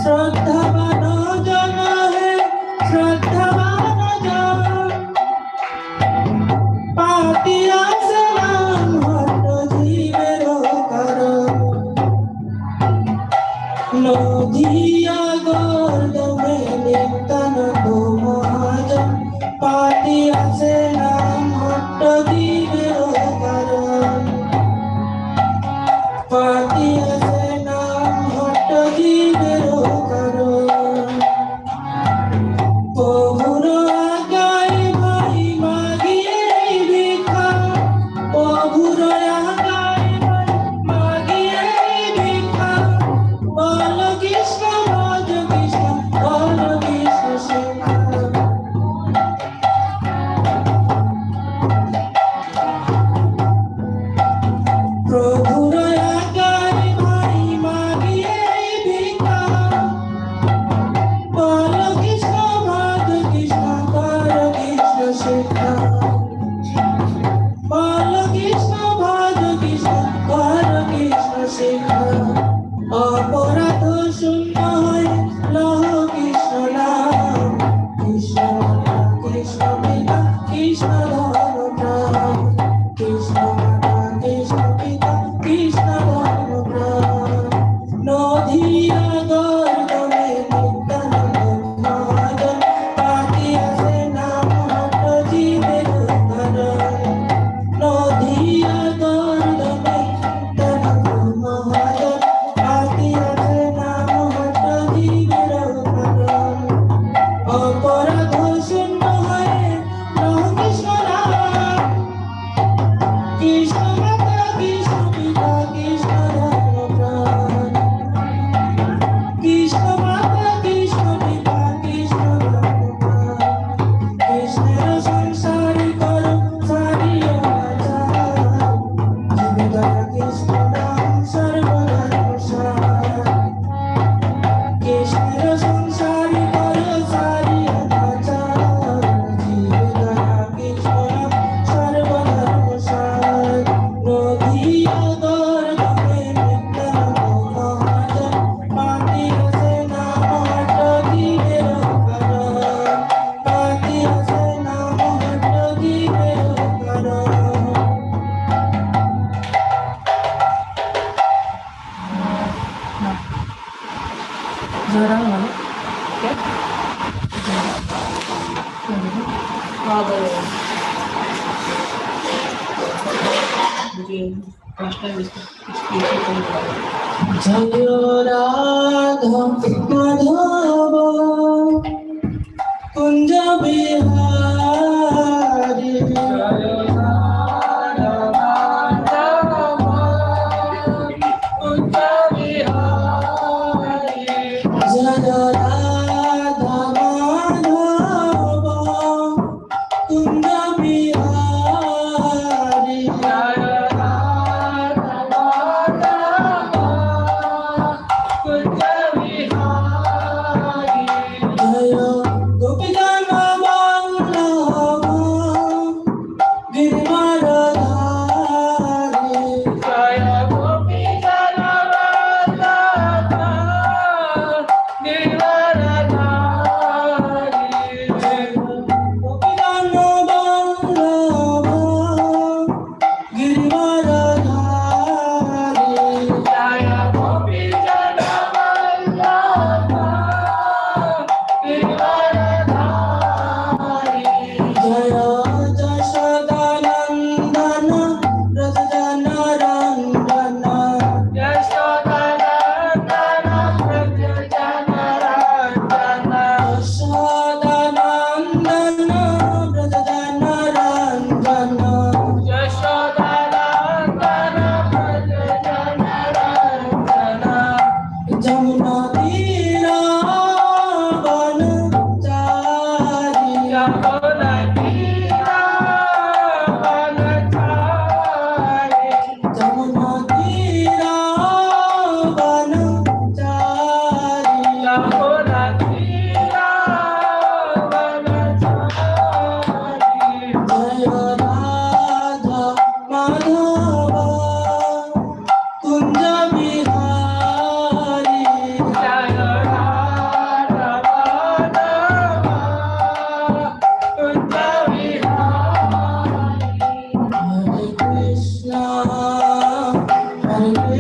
শ্রদ্ধাবান জন হে শ্রদ্ধাবান জন পাতিয়া নাম হট জীবের কারণ নদিয়া গর্দমে নিত্যানন্দ মহাজন পাতিয়া নাম হট জীবের কারণ পাতিয়া নাম হট জীবের কারণ প্রভুর আজ্ঞায় ভাই মাগিয়ে ভিক্ষা প্রভুর আজ্ঞায় ভাই মাগিয়ে ভিক্ষা বল কৃষ্ণ ভজ কৃষ্ণ বল কৃষ্ণ শিক্ষা প্রভুর আজ্ঞায় ভাই মাগিয়ে ভিক্ষা বল কৃষ্ণ ভজ কৃষ্ণ কর কৃষ্ণ শিক্ষা বল কৃষ্ণ ভজ কৃষ্ণ কর কৃষ্ণ শিক্ষা অপরাধ শূন্য হয়ে লহ কৃষ্ণ নাম কৃষ্ণ মাতা কৃষ্ণ পিতা কৃষ্ণ ধর্ম প্রাণ কৃষ্ণ মাতা কৃষ্ণ পিতা কৃষ্ণ ধর্ম প্রাণ নদিয়া গর্দমে নিত্যানন্দ মহাজন পাতিয়াছে নাম হট জীবের কারণ নদিয়া গর্দমে নিত্যানন্দ মহাজন পাতিয়াছে নাম হট জীবের কারণ অপরাধ শূন্য হয়ে লহ কৃষ্ণ নাম কৃষ্ণ মাতা কৃষ্ণ পিতা কৃষ্ণ ধর্ম প্রাণ কৃষ্ণ মাতা কৃষ্ণ পিতা কৃষ্ণ ধর্ম প্রাণ কৃষ্ণের সংসারী করো সারিও আচার জীবিকা কৃষ্ণ নাম সর্বধর্ম সার কৃষ্ণের সংসারী করো সারিও আচার জীবিকা কৃষ্ণ নাম সর্বধর্ম সার নদিয়া গর্দমে নিত্যানন্দ মহাজন পাতিয়াছে নাম হট জীবের কারণ পাতিয়াছে নাম হট জীবের কারণ জয়রাম বলো জয় রাধা মাধব কুঞ্জ বিহারী জয় রাধা মাধব কুঞ্জ বিহারী জয় গোপীজন বাংলা Hare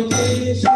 Krishna,